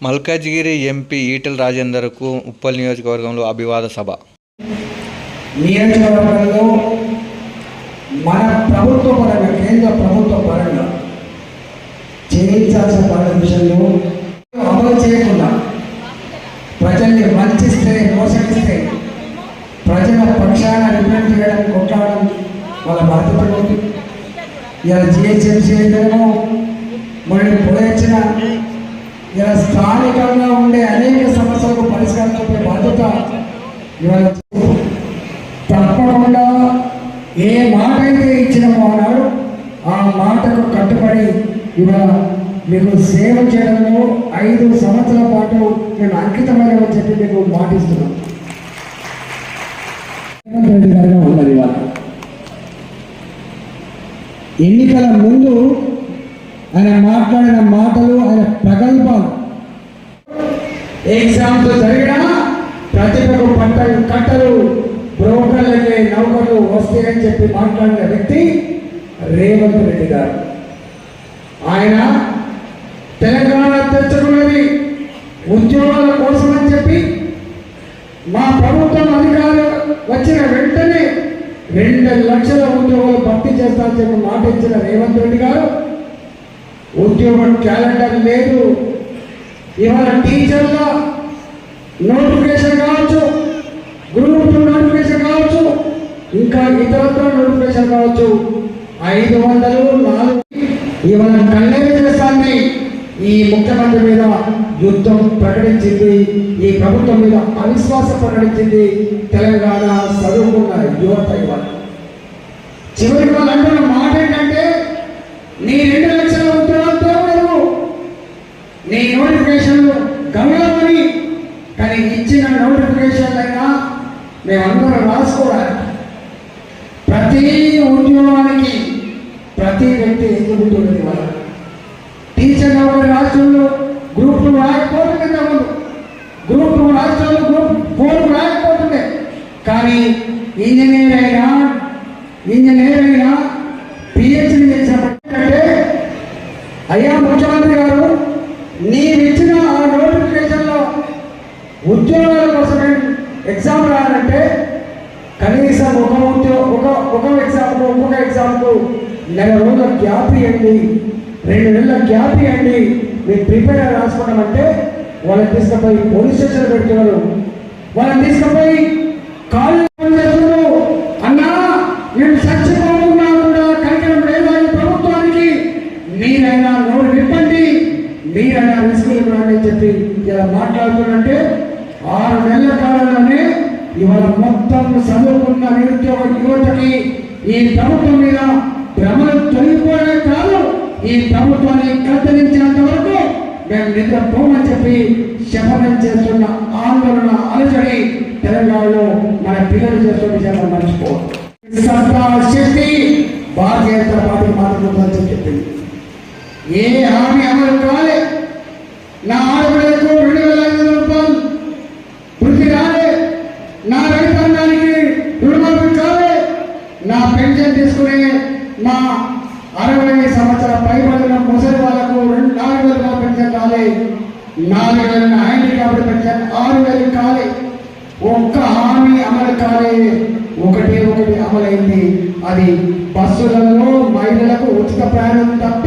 Malkajgiri MP Etela రాజేందర్కు Uppal నియోజకవర్గంలో అభివాద సభ. నియోజకవర్గంలో మన ప్రభుత్వ పరంగా కేంద్ర ప్రభుత్వ పరంగా చేయించాల్సిన పనుల విషయంలో అమలు చేయకుండా ప్రజల్ని వంచిస్తే మోసగిస్తే ప్రజల పక్షాన రిప్రజెంట్ చేయడం కొట్లాడడం వాళ్ళ బాధ్యత ఉంది. ఇలా జిహెచ్ఎంసీ అయితేనేమో మళ్ళీ పోయొచ్చిన ఇలా స్థానికంగా ఉండే అనేక సమస్యలకు పరిష్కారం చూపే బాధ్యత ఇవాళ తప్పకుండా ఏ మాట అయితే ఇచ్చినామో అన్నాడు ఆ మాటకు కట్టుబడి ఇవాళ మీకు సేవ చేయడంలో 5 సంవత్సరాల పాటు నేను అంకితమైన చెప్పి మీకు మాటిస్తున్నాను. రెడ్డి గారిగా ఉన్నది ఇవాళ ఎన్నికల ముందు ఆయన మాట్లాడిన మాటలు, ఆయన ప్రగల్భాలు, ఎగ్జామ్స్ జరిగినా ప్రతిభకు పంటలు కట్టలు బ్రోకర్లకే నౌకర్లు వస్తాయని చెప్పి మాట్లాడిన వ్యక్తి రేవంత్ రెడ్డి గారు. ఆయన తెలంగాణ తెచ్చుకున్నది ఉద్యోగాల కోసమని చెప్పి మా ప్రభుత్వం అధికారులు వచ్చిన వెంటనే 2 లక్షల ఉద్యోగాలు భర్తీ చేస్తామని చెప్పి మాట ఇచ్చిన రేవంత్ రెడ్డి గారు ఉద్యోగం క్యాలెండర్ లేదు. ఇవాళ టీచర్ల నోటిఫికేషన్ కావచ్చు, గ్రూప్ 2 నోటిఫికేషన్ కావచ్చు, ఇంకా ఇతరత్ర నోటిఫికేషన్ కావచ్చు, 500, 4 ఇవాళ కళ్ళేవి చేస్తాన్ని ఈ ముఖ్యమంత్రి మీద యుద్ధం ప్రకటించింది, ఈ ప్రభుత్వం మీద అవిశ్వాసం ప్రకటించింది తెలంగాణ చదువుకున్న యువత. ఇవాళ చివరికి వాళ్ళు అంటున్న మాట ఏంటంటే నీ 2 లక్షల ఉద్యోగాలతో నీ నోటిఫికేషన్లు గమనమని, కానీ ఇచ్చిన నోటిఫికేషన్ అయినా మేమందరం రాసుకోవాలి. ప్రతి ఉద్యోగానికి ప్రతి వ్యక్తి ఎదుగుతుంటుంది. వాళ్ళ టీచర్ కాబట్టి రాష్ట్రంలో గ్రూప్ 2 రాకపోతుండే, గ్రూప్ 2 రాష్ట్రంలో గ్రూప్ 4 రాకపోతుండే, కానీ ఇంజనీర్ అయినా పిహెచ్డి చేసినట్టే అయ్యా ముఖ్యమంత్రి గారు నీవిచ్చిన ఆ నోటిఫికేషన్లో ఉద్యోగాల కోసమే ఎగ్జామ్ రాయాలంటే కనీసం ఒక ఎగ్జామ్కు 1 రోజుల గ్యాప్ ఇవ్వండి, 2 నెలల గ్యాప్ ఇవ్వండి, మీరు ప్రిపేర్ రాసుకోవడమంటే వాళ్ళని తీసుకుపోయి పోలీస్ స్టేషన్ పెడుతున్నారు, వాళ్ళని తీసుకుపోయి కాలేజ్ చేస్తున్నారు. అన్నా నేను చచ్చిపోతున్నా కూడా కనికరం లేదా ఈ ప్రభుత్వానికి, మీరైనా నోరు విప్పండి, మీరైనా రిస్క్ ఇవ్వండి చెప్పి ఇలా మాట్లాడుతున్నంటే 6 నెలల కాలంలోనే ఇవాళ మొత్తం చదువుకున్న నిరుద్యోగ యువతకి ఈ ప్రభుత్వం మీద భ్రమలు తొలగిపోయే కాదు, ఈ ప్రభుత్వాన్ని కత్తిరించినంత వరకు మేము నిద్రపోమని చెప్పి శపథం చేస్తున్న ఆందోళన అలజడి తెలంగాణలో మన పిల్లలు చేస్తున్న విషయాన్ని మర్చిపోవాలి. శక్తి భారతీయ జనతా పార్టీ మాత్రం చెప్పింది. ఏ హామీ అమలు కాలే, నా ఆడపిల్లలకు 2,500 రూపాయలు వృద్ధి కాలే, నా రైతాంగానికి రుణమాఫీ కాలే, నా పెన్షన్ తీసుకునే మా 60 సంవత్సరాల పైబడిన ముసలి వాళ్ళకు 4,000 రూపాయల పెన్షన్ కాలే, 4,000 హ్యాండిక్యాప్డ్ పెన్షన్ 6,000 కాలే. ఒక్క హామీ అమలు కాలే, ఒకటి అమలైంది. అది బస్సులలో మహిళలకు ఉచిత ప్రయాణం తప్ప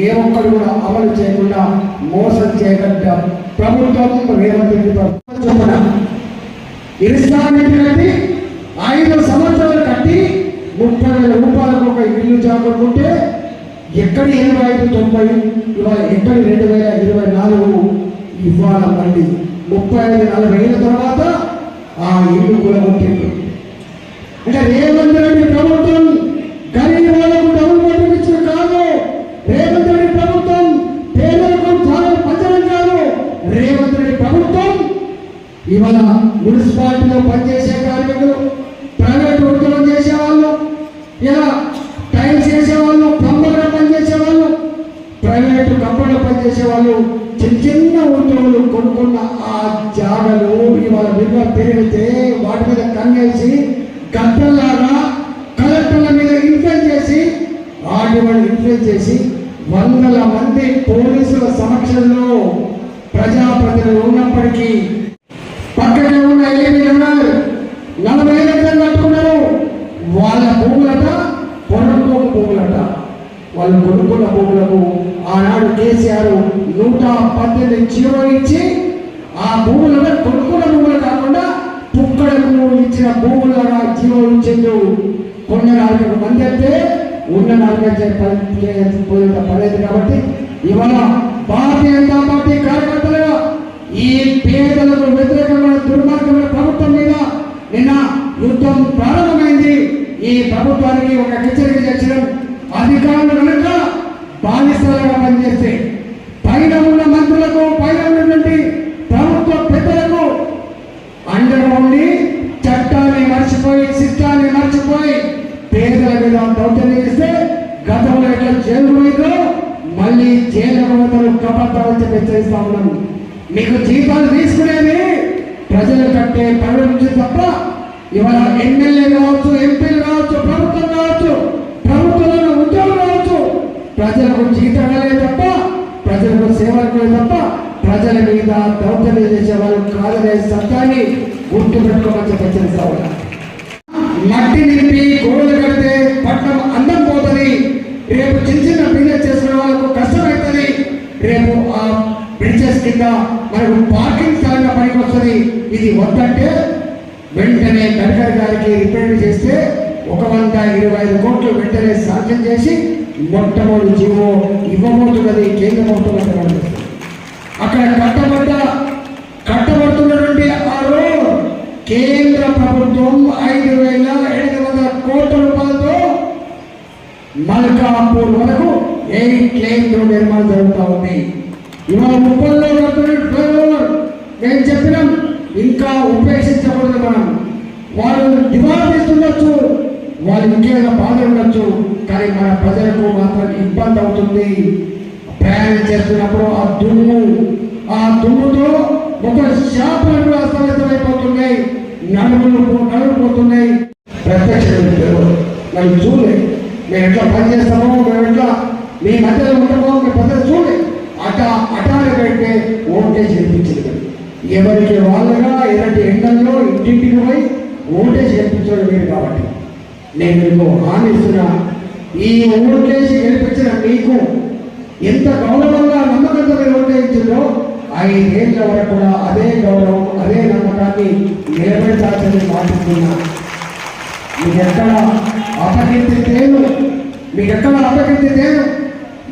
ఏ ఒక్కరు కూడా అమలు చేయకుండా మోసం చేయగల ప్రభుత్వం రేవంత్ రెడ్డి ప్రభుత్వం. ఇరిస్తాన్ని కట్టి 5 సంవత్సరాలు కట్టి 30,000 రూపాయలకు ఒక ఇల్లు చాకుంటే ఎక్కడి 85-90 ఇవాళ ఎక్కడి 2024 ఇవాళ మళ్ళీ 35-40 ఏళ్ళ తర్వాత ఆ ఇల్లు కూడా కొట్టింది. అంటే రేవంత్ రెడ్డి ప్రభుత్వం గరీబ్ వాళ్ళకు డబుల్ బెడ్రూమ్ ఇచ్చిన కాదు, రేవంత్ రెడ్డి ప్రభుత్వం పేదలకు చాలా పంచడం కాదు, రేవంత్ రెడ్డి ప్రభుత్వం ఇవాళ మున్సిపాలిటీలో పనిచేసే కార్మికులు, ప్రైవేట్ ఉద్యోగం చేసేవాళ్ళు, ఇలా టైల్స్ చేసేవాళ్ళు, ప్లంబర్గా పనిచేసేవాళ్ళు, ప్రైవేటు కంపెనీలో పనిచేసేవాళ్ళు, చిన్న ఉద్యోగులు కొనుక్కున్న ఆ జాగలు ఇవాళ విలువ పెరిగితే వాటి మీద కన్నేసి గద్దల్లాగా కలెక్టర్ల మీద ఇన్ఫ్లుయెన్స్ చేసి వందల మంది పోలీసుల సమక్షంలో ప్రజాప్రతినిధులు ఉన్నప్పటికీ పక్కనే ఉన్న ఏమీ ఉన్నారు 40 ఎకరాలు కట్టుకున్నారు. వాళ్ళ భూములట పొలంలో భూములట. వాళ్ళు కొనుక్కున్న భూములకు ఆనాడు కేసీఆర్ 118 జీవో ఇచ్చి ఆ భూములను కొనుక్కున్న భూములు కాకుండా పుక్కడకు ఇచ్చిన భూములుగా జీవో ఇచ్చిండు. కొన్న 4 మంది అయితే ఉన్న 4 పడేది. కాబట్టి ఇవాళ భారతీయ జనతా పార్టీ కార్యకర్తలుగా ఈ పేదలకు వ్యతిరేకమైన దుర్మార్గమైన ప్రభుత్వం మీద నిన్న యుద్ధం ప్రారంభమైంది. ఈ ప్రభుత్వానికి ఒక హెచ్చరిక చేర్చడం, అధికారులు కనుక బానిసలుగా పనిచేస్తే పైన ఉన్న మంత్రులకు, పైన ఉన్నటువంటి ప్రభుత్వ పెద్దలకు అండగా ఉండి చట్టాన్ని మర్చిపోయి, శిష్టాన్ని మర్చిపోయి పేదల మీద దౌర్జన్యం చేస్తే గతంలో ఎట్లా జైలు పోయిందో మళ్ళీ జైలు పోతారు. కబద్దాలు హెచ్చరిస్తా ఉన్నాను. మీకు జీతాలు తీసుకునేది ప్రజలు కట్టే పనుల నుంచి తప్ప ఇవాళ ఎమ్మెల్యే కావచ్చు, ఎంపీలు కావచ్చు, ప్రభుత్వం కావచ్చు, ప్రభుత్వంలో ఉద్యోగులు కావచ్చు, ప్రజలకు జీతాలే తప్ప, ప్రజలకు సేవలు తప్ప ప్రజల మీద దౌర్జన్యం చేసే వాళ్ళు కాదనే సత్యాన్ని గుర్తు పెట్టుకోమని హెచ్చరిస్తా ఉన్నా. మట్టి నింపి గోడలు కడితే పట్టణం అందం పోతుంది. రేపు చిన్న చిన్న బిజినెస్ చేసుకునే వాళ్ళకు కష్టమవుతుంది. రేపు ఆ బ్రిడ్జెస్ కింద మనకు పార్కింగ్ స్థలంగా పనికి వస్తుంది. ఇది వద్దంటే వెంటనే గడ్కరీ గారికి రిప్రజెంట్ చేస్తే 125 కోట్లు వెంటనే శాంక్షన్ చేసి మొట్టమొదటి జీవో ఇవ్వబోతున్నది కేంద్ర ప్రభుత్వం. అక్కడ కట్టబడుతున్నటువంటి ఆ రోడ్ కేంద్ర ప్రభుత్వం 5,700 కోట్ల రూపాయలతో మల్కాపూర్ వరకు 8 లేన్లు నిర్మాణం జరుగుతూ ఉంది. ఇవాళ ముప్పల్లో మేము చెప్పినాం, ఇంకా ఉపేక్షించకూడదు. మనం వాళ్ళు నివారిస్తుండొచ్చు, వాళ్ళు ఇంకేమైనా బాధ ఉండొచ్చు, కానీ మన ప్రజలకు మాత్రం ఇబ్బంది అవుతుంది. ప్రయాణం చేస్తున్నప్పుడు ఆ దుమ్ముతో ఒక శాపలు అస్తవ్యస్తమైపోతున్నాయి, నడుముపోతున్నాయి. ప్రత్యక్ష మనం చూడలే, మేము ఎట్లా పని చేస్తామో, మేము ఎట్లా మీ మధ్యలో ఉంటామో మీ పద్ధతి చూడలే. అటాలు పెడితే ఓటేజ్ గెలిపించింది. ఎవరికి వాళ్ళగా ఎలాంటి ఎండల్లో ఇంటింటికి పోయి ఓటేజ్ గెలిపించడం లేదు. కాబట్టి నేను మీకు హామీ ఇస్తున్నా, ఈ ఓటేజ్ గెలిపించిన మీకు ఎంత గౌరవంగా నమ్మకంతో మీరు ఓటేయించిందో 5 ఏళ్ళ వరకు కూడా అదే గౌరవం, అదే నమ్మకాన్ని నిలబెట్టాల్సింది మాటిస్తున్నా. మీకెక్కడ అపకీర్తి తేను, మీకెక్కడ అపకీర్తి తేను.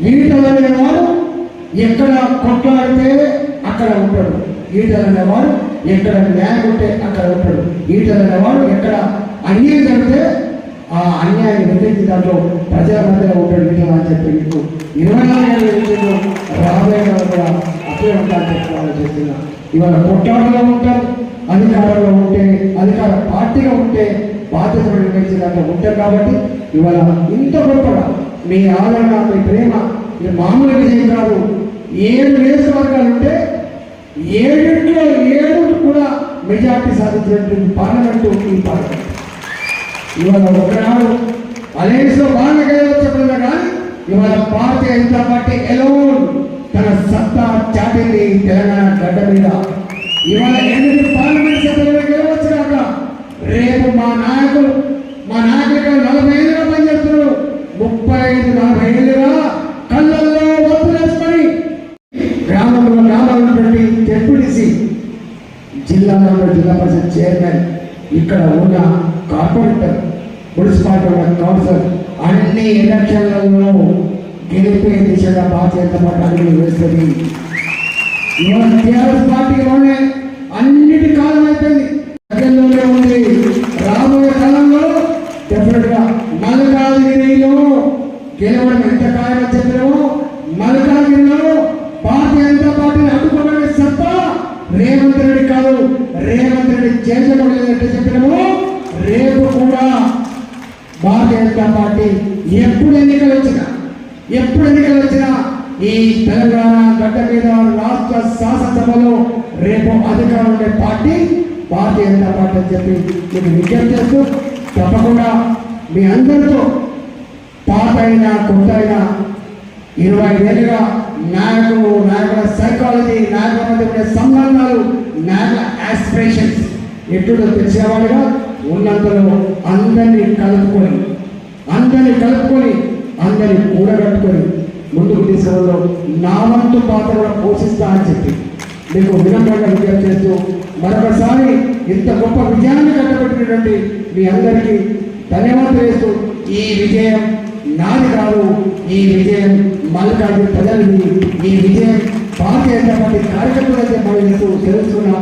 ఈటలు అనేవాడు ఎక్కడ కొట్లాడితే అక్కడ ఉంటాడు. ఈటలు అనేవాడు ఎక్కడ న్యాయం ఉంటే అక్కడ ఉంటాడు. ఈటలు అనేవాడు ఎక్కడ అన్యాయం జరిగితే ఆ అన్యాయాన్ని వ్యతిరేకి దాంట్లో ప్రజల మధ్యలో ఉంటాడు. ఈటలు అని చెప్పి మీకు 24 ఏళ్ళు రాబోయే కూడా అట్లే ఉంటారని చెప్పి చెప్తున్నా. ఇవాళ కొట్లాటలో ఉంటారు, అధికారంలో ఉంటే, అధికార పార్టీగా ఉంటే బాధ్యత నిర్వహించే దాంట్లో ఉంటారు. కాబట్టి ఇవాళ ఇంత గొప్పగా మీ ఆదరణ, మీ ప్రేమ ఇది మామూలు విజయం కాదు. 7 నియోజకవర్గాలు ఉంటే 7 కూడా మెజార్టీ సాధించినటువంటి పార్లమెంటు ఈ పార్లమెంట్. ఇవాళ ఒకనాడు అలయన్స్లో బాగా చెప్పినా కానీ ఇవాళ భారతీయ జనతా పార్టీ ఎలోన్ తన సత్తా చాటింది తెలంగాణ గడ్డ మీద. ఇవాళ 8 పార్లమెంట్ సభ్యులు గెలవచ్చుగాక. రేపు మా నాయకులు 40 ఏళ్ళుగా పనిచేస్తున్నారు. 35-40 ఏళ్ళుగా కళ్ళల్లో వస్తులేసుకొని గ్రామాల్లో డెప్యూటీసీ, జిల్లా పరిషత్ చైర్మన్, ఇక్కడ ఉన్న కార్పొరేటర్, మున్సిపాలిటీ ఉన్న కౌన్సిలర్ అన్ని ఎలక్షన్లలో గెలిపే దిశగా భారతీయ జనతా పార్టీ అడుగులు వేస్తుంది. ఇవాళ టీఆర్ఎస్ పార్టీలోనే అన్నిటి కాలం అయిపోయింది, ప్రజల్లోనే ఉంది. రాబోయే కాలంలో డెఫినెట్ గా మల్కాజ్గిరిలో గెలవడం ఎంత ఖాయమని చెప్పినామో, మల్కాజ్గిరిలో భారతీయ జనతా పార్టీని అడ్డుకోవడానికి సత్తా రేవంత్ రెడ్డి కాదు, రేవంత్ రెడ్డి చేర్చబడలేదంటే చెప్పినామో, రేపు కూడా భారతీయ జనతా పార్టీ ఎప్పుడు ఎన్నికలు వచ్చినా ఈ తెలంగాణ గడ్డ మీద రాష్ట్ర శాసనసభలో రేపు అధికారం ఉండే పార్టీ భారతీయ జనతా పార్టీ అని చెప్పి మీకు విజ్ఞప్తి చేస్తూ, తప్పకుండా మీ అందరితో పాత అయినా కొత్త అయినా 25 ఏళ్ళుగా నాయకుల సైకాలజీ, నాయకుల మధ్య ఉండే సంబంధాలు, నాయకుల ఆస్పిరేషన్స్ ఎట్టుడో తెలిసేవాడుగా ఉన్నంతలో అందరినీ కలుపుకొని అందరినీ కూడగట్టుకొని ముందుకు తీసుకురావడంలో నా వంతు పాత్ర కూడా పోషిస్తా అని చెప్పి మీకు వినమ్రంగా విజ్ఞప్తి చేస్తూ మరొకసారి ఇంత గొప్ప విజయాన్ని కట్టబెట్టినటువంటి మీ అందరికీ ధన్యవాదాలు వేస్తూ ఈ విజయం నాది కాదు, ఈ విజయం మల్లికార్జున ప్రజలది, ఈ విజయం భారతీయ జనతా పార్టీ కార్యకర్తలైతే మనం తెలుసుకున్న